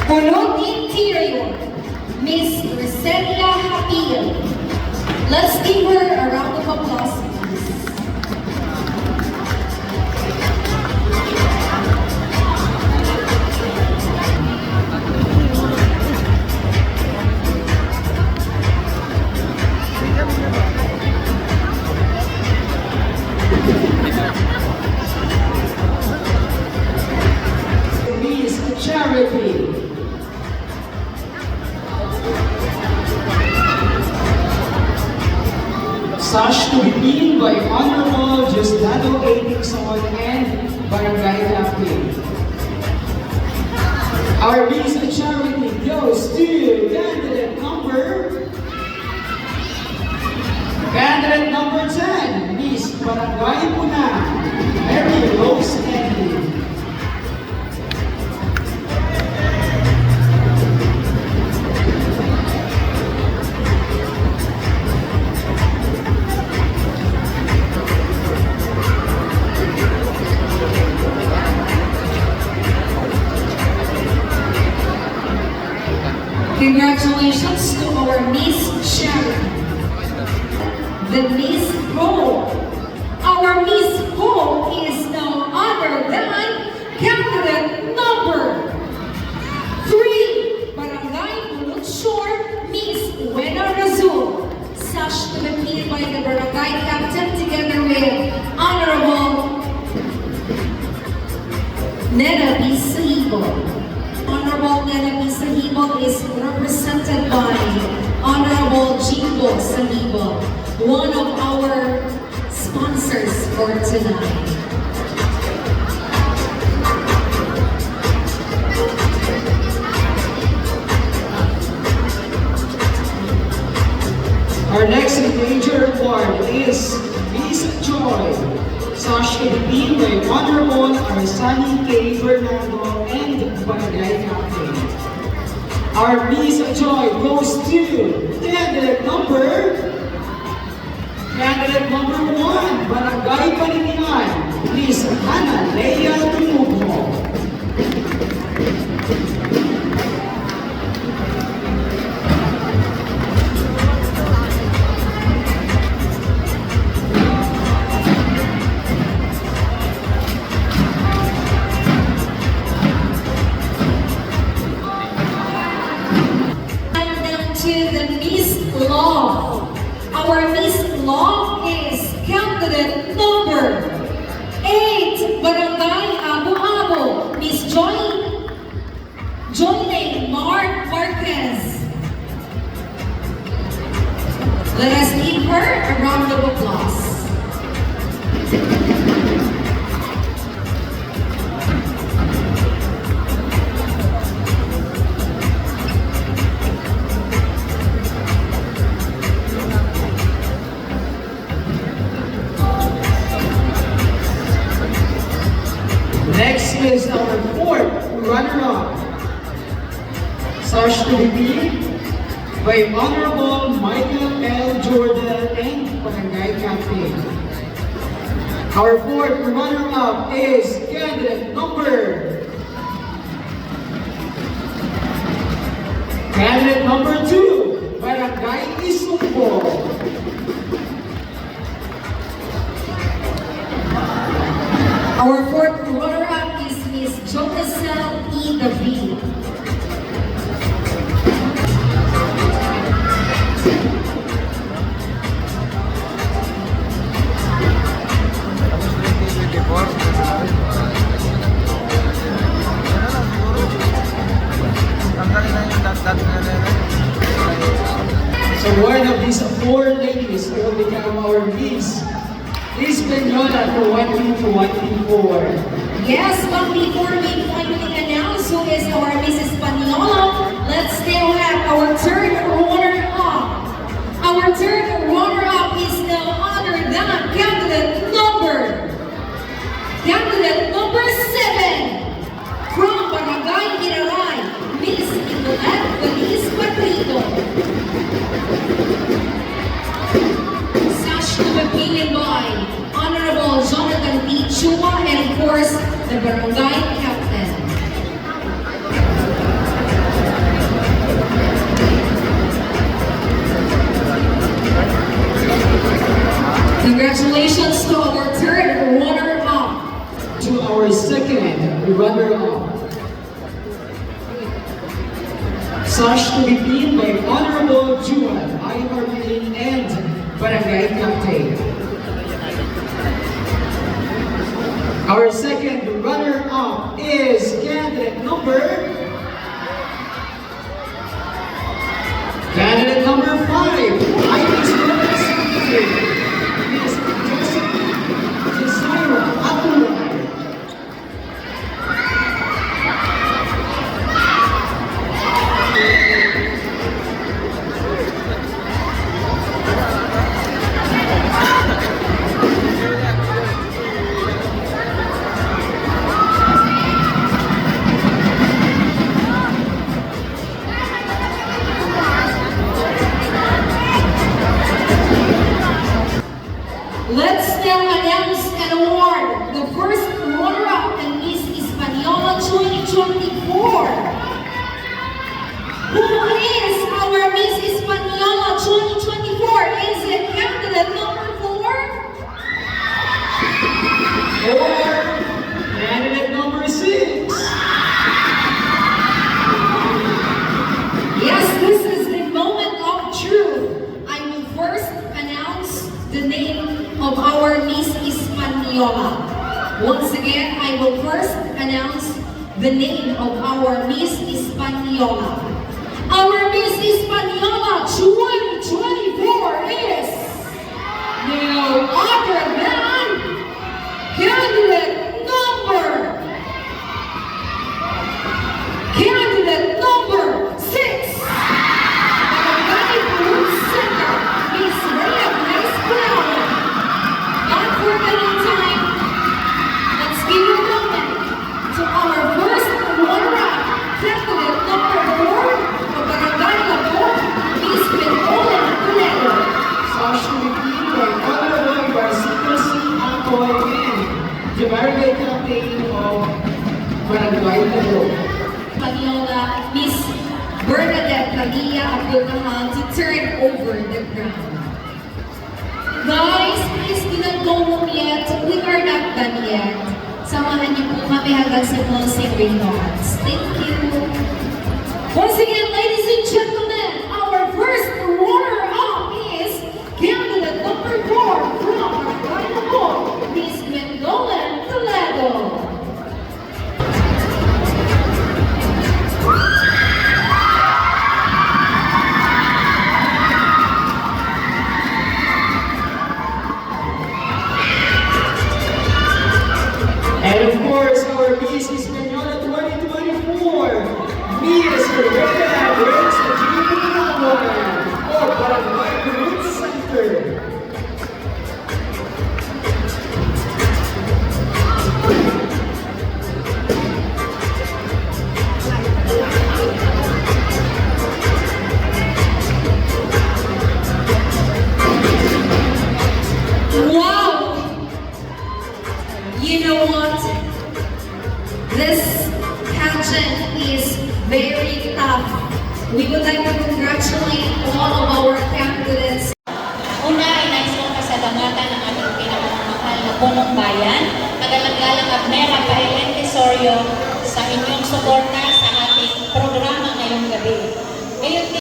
Ulog Interior, Miss Reselia Hapil. Let's give her a round of applause, please. Miss Charity. Such to be deemed by Honorable Justado A. Dixon and Barangay Captain. Our Miss Charity goes to candidate number 10, Miss Barangay Puna, Mary Rose Andy. Congratulations to our Miss Sharon, the Miss Ho. Our Miss Ho is no other than candidate number 3, Barangay Bulot Shore, Miss Wena Razul. Such to be paid by the Barangay Captain together with Honorable Nena B. Sahibo. Honorable Nena B. Sahibo is represented by Honorable Jimbo Sahibo, one of our sponsors for tonight. Our next major award is Miss Joy, such to be by Honorable Arsani K. Fernando and Barangay Captain. Our Miss Joy goes to candidate number 1, Barangay Paninian, Miss Hannah Leia Tumubo. To the Miss Law. Our Miss Law is candidate number 8, Barangay Abu Abu, Miss Joylene Mark Marquez. Let us give her a round of applause. Next is our 4th runner-up, such to be by Honorable Michael L. Jordan and Barangay Captain. Our 4th runner-up is candidate number 2, Barangay Isumbo. Our 4th runner-up is Miss Jocasel E. David. So one of these 4 ladies will become our Miss Hispaniola for 1-2-1-4. Yes, but before we finally announce who is our Mrs. Paniola, let's still have our 3rd runner-up. Our 3rd runner-up is no other than candidate number 7 from Barangay Iraray, Miss Nicolette Feliz Patrito. Sash to be paid by Honorable Jonathan D. Chua and of course the Barangay Captain. second runner-up. Such to be deemed by Honorable Juan Aymarlin and Barangay Captain. Our second runner-up is candidate number 5, Iris Representative, Miss Jessica Atulay. Let's now announce and award the first runner-up in Miss Hispaniola 2024. Who is our Miss Hispaniola 2024? Is it candidate number 4? Or candidate number 6. Yes, this is the moment of truth. I will first announce the name of our Miss Hispaniola. Once again, I will first announce the name of our Miss Hispaniola. Our Miss Hispaniola 2024 is no other than candidate number 6. Barangay Fruit Center, Miss Rhea Grace Brown. Not for the meantime, let's give a moment to our first runner-up, candidate number 4 of Barangay Labo, Miss Mendola Toledo. Such to be deemed by Honorable Barcito C. Antoy and the Barangay Captain of Barangay Labo. Paniola, Miss Bernadette Padilla Abdulkahan to turn over the ground. Guys, please do not go home yet. We are not done yet. Samahan niyo po kami hanggang sa closing remarks. Thank you. Once again, ladies and gentlemen, our first runner-up is candidate number 4 from Barangay Miss Mendola Toledo. And of course, our Miss Hispaniola 2024, Miss Rebecca Reyes of Barangay Fruit Center. Wow! You know what? This pageant is very tough. We would like to congratulate all of our candidates. Una ay nais kong pasalamatan ang ating pinakamamahal na punong bayan, Magalang-galang Abner Rafael Tesorio, sa inyong